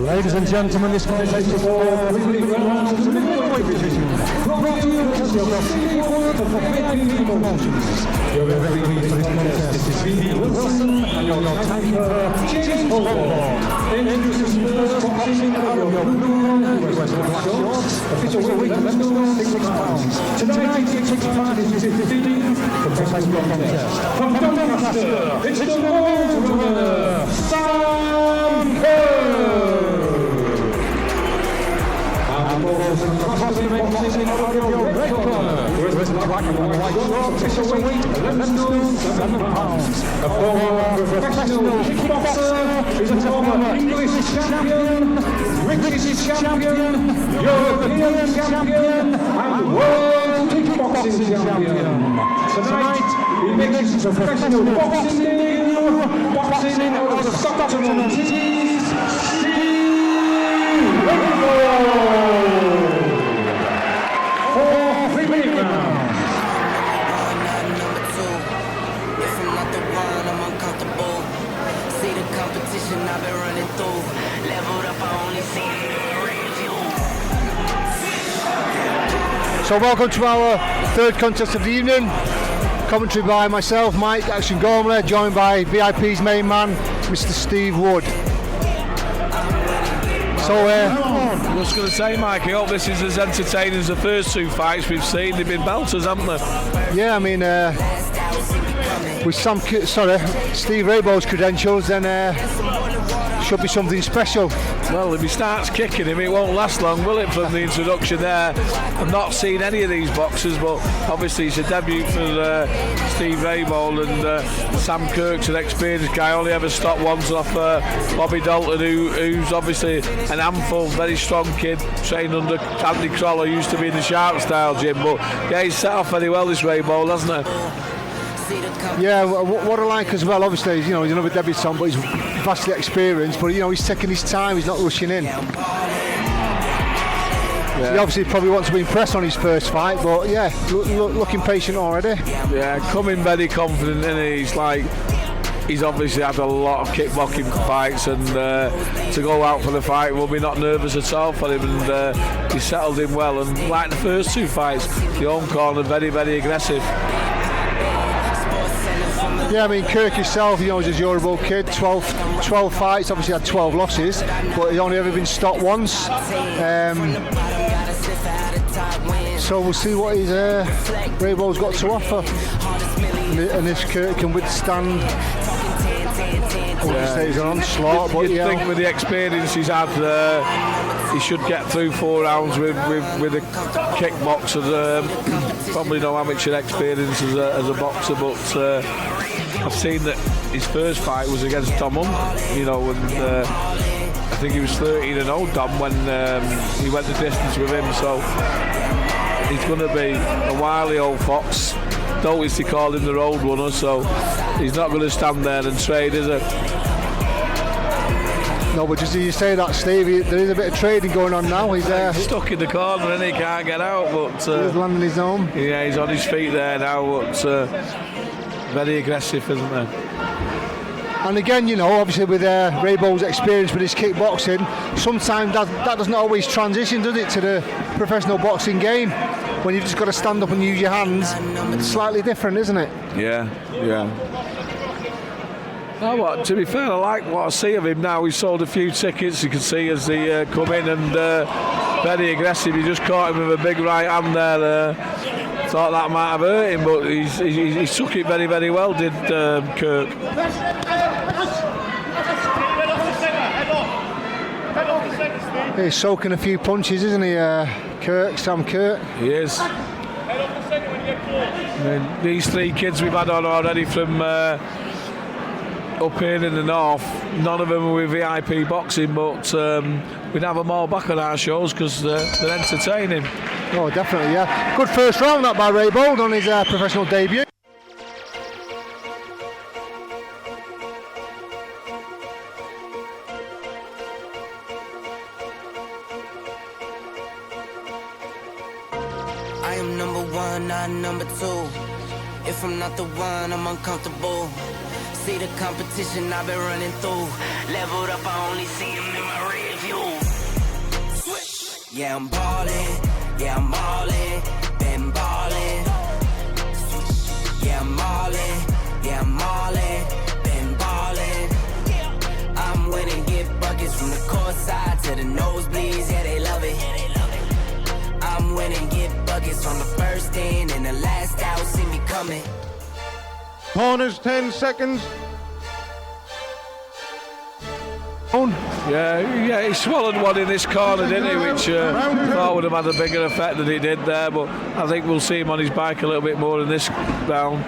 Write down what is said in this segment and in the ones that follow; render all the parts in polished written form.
Ladies and gentlemen, this fight takes the ball 3 rounds to the middleweight division. Brought to you because of the Raybould of VIP Promotions. Your referee for this contest is V. Wilson and your timekeeper James Hall. Introducing first boxing out of your blue and West Black shorts. Official weight 11 stone 6 pounds. Tonight, he takes part in his 15th professional contest. From Doncaster, it's the World Runner, Kirk. Across the ring, boxing out of your red corner, West Black and White shorts. Official weight 11 stone 7 pounds. A former professional kickboxer, is a former English champion, British champion, European champion, and world kickboxing champion. Tonight, he makes his professional boxing debut, boxing out of Stockton-on-Tees, Steve Raybould. For 3 minute round. If I'm not the one, I'm uncomfortable. See the competition I've been running through. Leveled up, I only see it. So welcome to our third contest of the evening. Commentary by myself, Mike Action Gormley, joined by VIP's main man, Mr. Steve Wood. So, I was going to say, Mike, I hope this is as entertaining as the first two fights we've seen. They've been belters, haven't they? Yeah, I mean, with Steve Raybould's credentials, then should be something special. Well, if he starts kicking him, it won't last long, will it, from the introduction there? I've not seen any of these boxers, but obviously it's a debut for Steve Raybould, and Sam Kirk's an experienced guy, only ever stopped once off Bobby Dalton, who's obviously an handful, very strong kid, trained under Andy Croll, who used to be in the Shark style gym, but yeah, he's set off very well, this Raybould, hasn't he? Yeah, what I like as well, obviously, you know, he's another debutant, but he's vastly experienced, but you know, he's taking his time, he's not rushing in. Yeah. He obviously probably wants to be impressed on his first fight, but yeah, looking patient already. Yeah, coming very confident, and he's obviously had a lot of kickboxing fights, and to go out for the fight will be not nervous at all for him, and he settled in well, and like the first two fights, the home corner very, very aggressive. Yeah, I mean, Kirk himself, you know, he's a durable kid, 12 fights, obviously had 12 losses, but he's only ever been stopped once. So we'll see what his Raybould's got to offer, and if Kirk can withstand, I wouldn't say he's an onslaught, but you'd think with the experience he's had, he should get through 4 rounds with a kickboxer. Probably no amateur experience as a boxer, but I've seen that his first fight was against Tom Hunt, you know, and I think he was 13-0, Dom, when he went the distance with him, so he's going to be a wily old fox. Notice he called him the road runner, so he's not going to stand there and trade, is it? No, but just as you say that, Steve, there is a bit of trading going on now. He's stuck in the corner and he can't get out, but he's landing his own. Yeah, he's on his feet there now, but very aggressive, isn't he? And again, you know, obviously with Raybould's experience with his kickboxing, sometimes that doesn't always transition, does it, to the professional boxing game? When you've just got to stand up and use your hands, it's slightly different, isn't it? Yeah. Now what, to be fair, I like what I see of him now. He sold a few tickets, you can see as he come in, and very aggressive. He just caught him with a big right hand there. Thought that might have hurt him, but he took it very, very well, did Kirk. He's soaking a few punches, isn't he, Sam Kirk? He is. I mean, these 3 kids we've had on already from up here in the north, none of them are with VIP boxing, but we'd have them all back on our shows because they're entertaining. Oh, definitely, yeah. Good first round that by Raybould on his professional debut. I am number one, not number two. If I'm not the one, I'm uncomfortable. See the competition I've been running through. Leveled up, I only see him in my rear view. Yeah, I'm ballin', yeah, I'm ballin', been ballin'. Yeah, I'm ballin', yeah, I'm ballin', been ballin'. I'm winning, get buckets from the court side to the nosebleeds, yeah, they love it. I'm winning, get buckets from the first in and the last out, see me coming. Corners, 10 seconds. Yeah, he swallowed one in this corner, didn't he? Which thought would have had a bigger effect than he did there. But I think we'll see him on his bike a little bit more in this round.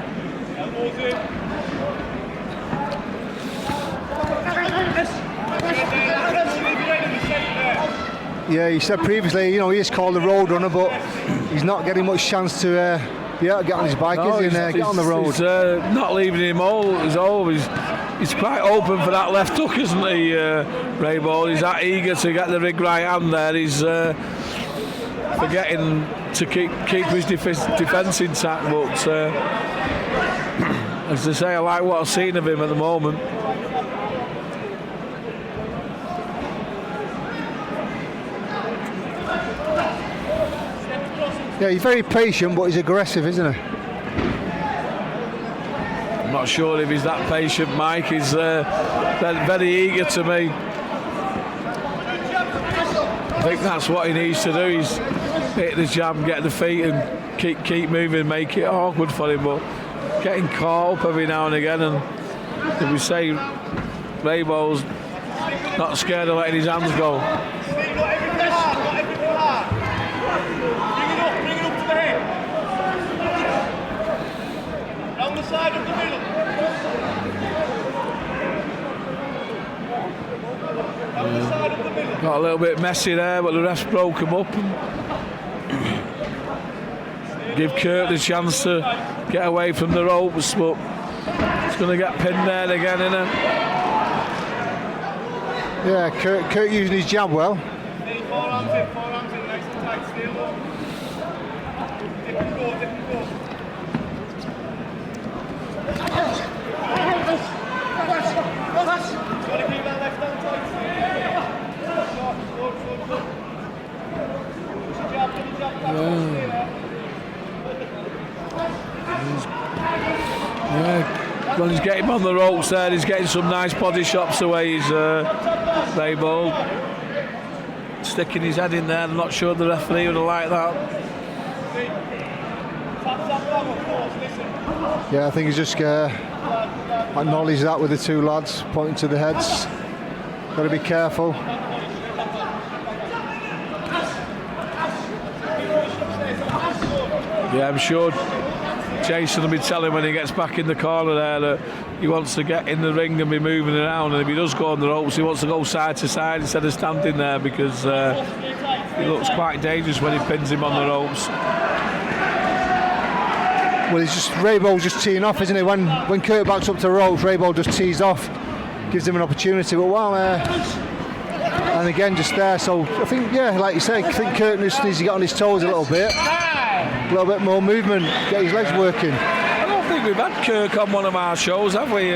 Yeah, he said previously, he is called the road runner, but he's not getting much chance to get on his bike, is he, and get on the road. He's not leaving him all. He's quite open for that left hook, isn't he, Raybould? He's that eager to get the big right hand there. He's forgetting to keep his defence intact, but as I say, I like what I've seen of him at the moment. Yeah, he's very patient, but he's aggressive, isn't he? I'm not sure if he's that patient, Mike. He's very eager to me. I think that's what he needs to do. He's hit the jam, get the feet and keep moving, make it awkward for him, but getting caught up every now and again. And if we say Raybould's not scared of letting his hands go. Down the side of the middle. Down the side of the middle. Got a little bit messy there, but the refs broke him up and give Kirk the chance to get away from the ropes, but it's going to get pinned there again, isn't it? Yeah, Kirk using his jab well. Forearms in, nice and tight, stay low. Dip and go. Gotta keep that left hand tight. Yeah, well, he's getting him on the ropes there. He's getting some nice body shots away. He's Raybould sticking his head in there. I'm not sure the referee would have liked that. Yeah, I think he's just acknowledged that with the two lads pointing to the heads. Got to be careful. Yeah, I'm sure Jason will be telling when he gets back in the corner there that he wants to get in the ring and be moving around, and if he does go on the ropes he wants to go side to side instead of standing there, because he looks quite dangerous when he pins him on the ropes. Well, Raybould's just teeing off, isn't he? When Kirk backs up to the ropes, Raybould just tees off, gives him an opportunity, but and again just there, so I think, yeah, like you say, I think Kirk just needs to get on his toes a little bit more movement, get his legs working. I don't think we've had Kirk on one of our shows, have we?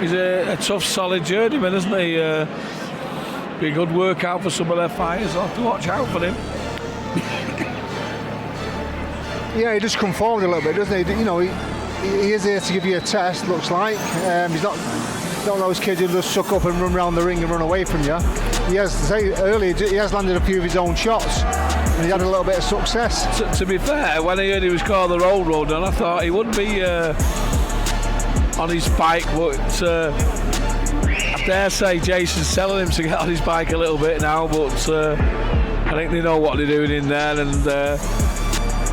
He's a tough, solid journeyman, isn't he? Be a good workout for some of their fighters. I'll have to watch out for him. Yeah, he just come forward a little bit, doesn't he? He is here to give you a test, looks like. He's not those kids who just suck up and run around the ring and run away from you. He has, to say earlier, he has landed a few of his own shots, and he had a little bit of success. To be fair, when I heard he was called the road runner, I thought he would be on his bike, but I dare say Jason's telling him to get on his bike a little bit now, but I think they know what they're doing in there, and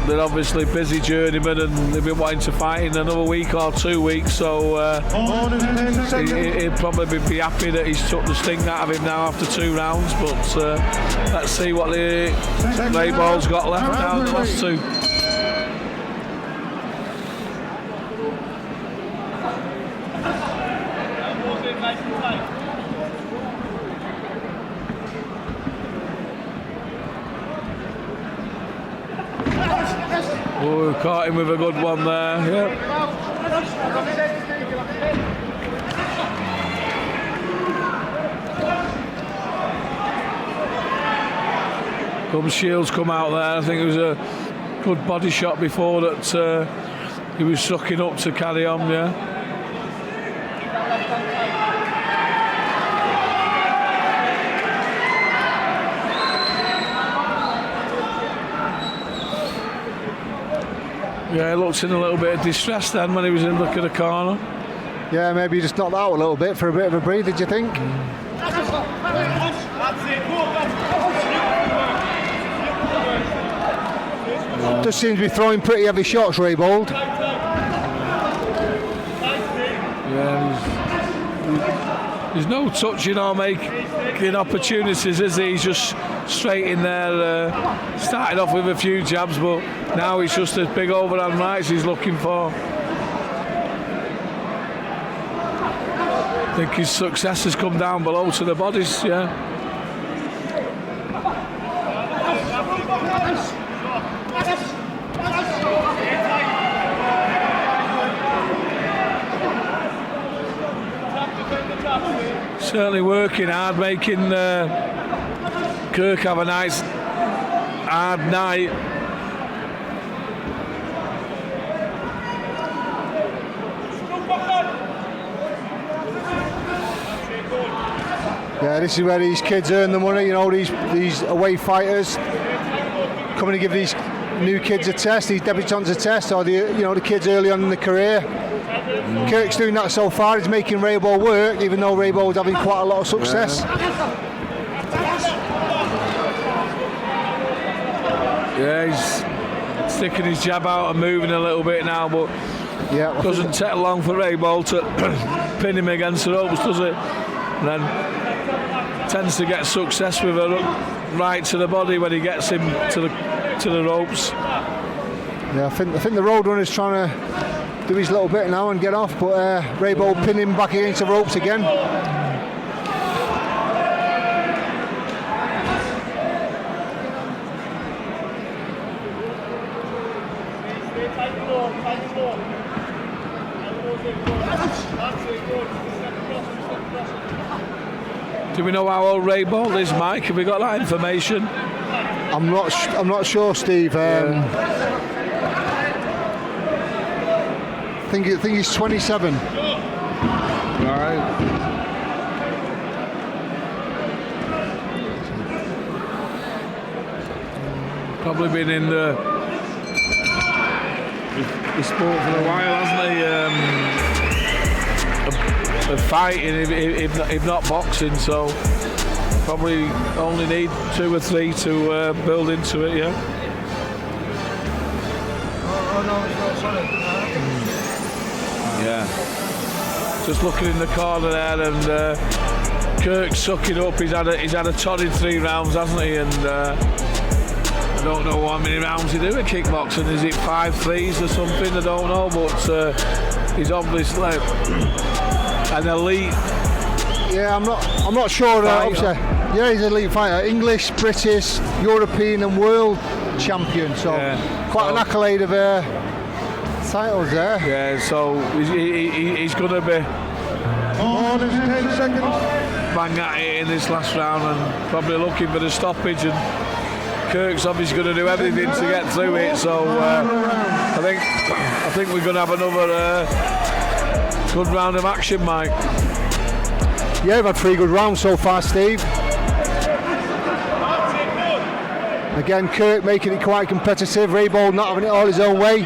they're obviously busy journeymen and they've been wanting to fight in another week or 2 weeks, so he'll probably be happy that he's took the sting out of him now after 2 rounds, but let's see what the Raybould's got left now in the last 2. Oh, caught him with a good one there, yeah. Gum Shields come out there. I think it was a good body shot before that he was sucking up to carry on, yeah. Yeah, he looked in a little bit of distress then when he was in the look at the corner. Yeah, maybe he just knocked out a little bit for a bit of a breather, do you think? Does seem to be throwing pretty heavy shots, Raybould. Yeah, there's no touching or making opportunities, is he? He's just straight in there, started off with a few jabs, but now it's just a big overhand rights he's looking for. I think his success has come down below to the bodies, yeah. Certainly working hard, making Kirk have a nice hard night. Yeah, this is where these kids earn the money, you know, these away fighters coming to give these new kids a test, these debutants a test, or the kids early on in the career. Kirk's doing that so far. He's making Raybould work, even though Raybould's having quite a lot of success. Yeah, he's sticking his jab out and moving a little bit now, but doesn't take long for Raybould to pin him against the ropes, does it? And then tends to get success with a right to the body when he gets him to the ropes. Yeah, I think the Roadrunner's trying to do his little bit now and get off, but Raybould pin him back against the ropes again. Do we know how old Raybould is, Mike? Have we got that information? I'm not sure, Steve. I think he's 27. Right. Probably been in the sport for a while, hasn't he? Fighting, if not boxing, so probably only need 2 or 3 to build into it, yeah. Oh no, it's not, sorry. Yeah, just looking in the corner there, and Kirk sucking up. He's had a torrid 3 rounds, hasn't he? And I don't know how many rounds he do in kickboxing. Is it 5 threes or something? I don't know, but he's obviously an elite. Yeah, I'm not sure. Obviously, yeah, he's an elite fighter. English, British, European, and world champion. So quite an accolade of titles there. Yeah, so he's going to be there's 10 seconds. Bang at it in this last round, and probably looking for the stoppage. And Kirk's obviously going to do everything to get through it. So I think we're going to have another good round of action, Mike. Yeah, we've had 3 good rounds so far, Steve. Again, Kirk making it quite competitive. Raybould not having it all his own way.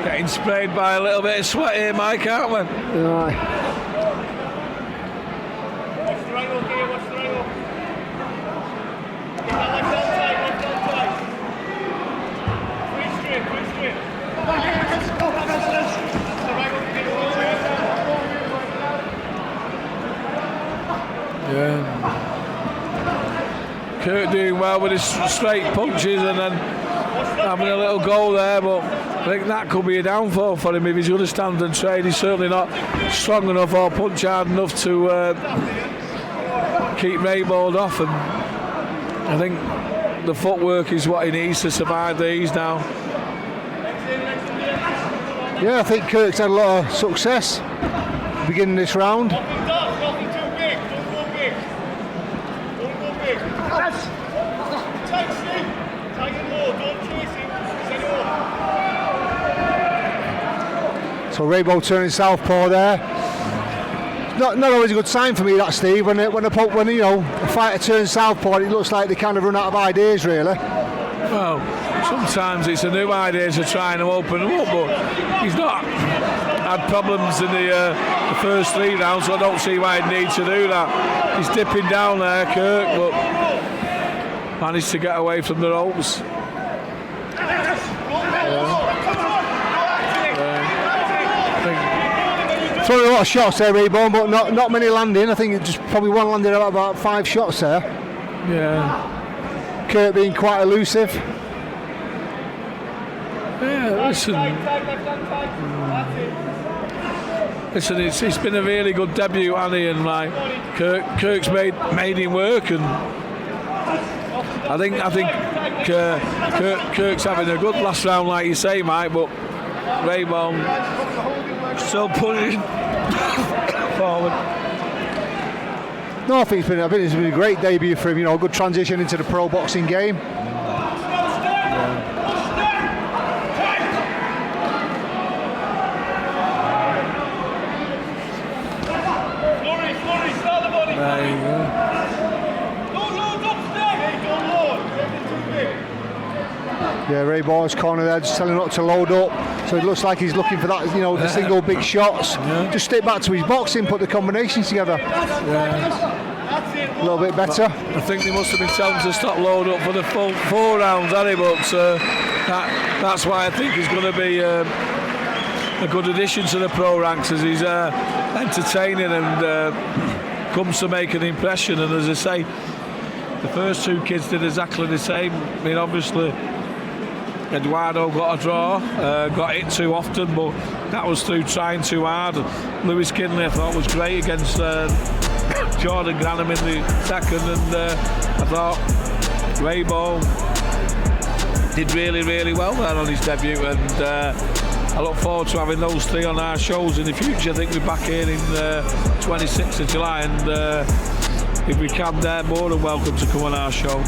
Getting sprayed by a little bit of sweat here, Mike, aren't we? Aye. What's the right here? What's the right Get that left hand tight. Quick straight. That's the right Yeah. Kirk doing well with his straight punches and then having a little goal there, but I think that could be a downfall for him if he's going to stand and trade. He's certainly not strong enough or punch hard enough to keep Raybould off, and I think the footwork is what he needs to survive these now. Yeah, I think Kirk's had a lot of success. beginning of this round. Nothing dark, nothing too big. Don't go big. Don't go big. Tight, Steve. Tight and low. Don't chase him. Set it up. So Raybould turning southpaw there. Not always a good sign for me, that, Steve. When a fighter turns southpaw, it looks like they kind of run out of ideas, really. Well, sometimes it's a new idea to try and open them up, but he's not had problems in the first 3 rounds, so I don't see why he'd need to do that. He's dipping down there, Kirk, but managed to get away from the ropes. Throwing a lot of shots there, Raybould, but not many landing. I think just probably one landed out about 5 shots there. Yeah. Kirk being quite elusive. Yeah, listen, it's been a really good debut, Annie, and like Kirk's made him work, and I think Kirk's having a good last round, like you say, Mike, but Raybould still putting forward. No, I think it's been a great debut for him. A good transition into the pro boxing game. Flurry, start the body. There you go. Don't stay. Don't load. Nothing too big. Yeah, Raybould's corner there, just telling him not to load up. So it looks like he's looking for that, the single big shots. Yeah. Just stick back to his boxing, put the combinations together. Yeah. A little bit better. I think they must have been telling him to stop load up for the full 4 rounds, Annie, but that's why I think he's going to be a good addition to the pro ranks, as he's entertaining and comes to make an impression. And as I say, the first 2 kids did exactly the same. I mean, obviously Eduardo got a draw, got hit too often, but that was through trying too hard. Lewis Kinley, I thought, was great against Jordan Granham in the second, and I thought Raybould did really, really well there on his debut, and I look forward to having those 3 on our shows in the future. I think we're back here in 26th of July, and if we can, they're more than welcome to come on our show.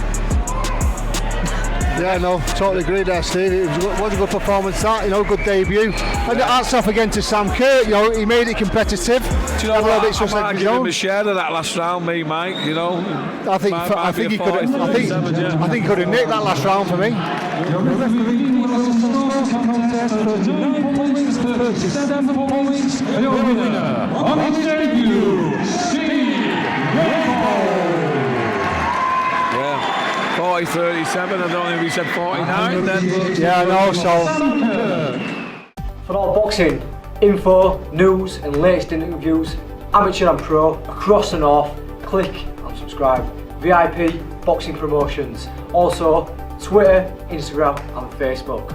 Yeah, no, totally agree there, Steve. It was a good performance, that, good debut. And hats off again to Sam Kirk, he made it competitive. Do you know what? I might give him a his share of that last round, me, Mike, I think he could have nicked that last round for me. Your referee was a contest 39 points, 37 points, and your winner on his debut, Steve Raybould. 40-37, I don't know if he said 49 then. Yeah, I know, so. For all boxing info, news and latest interviews, amateur and pro, across the north, click and subscribe. VIP Boxing Promotions. Also, Twitter, Instagram and Facebook.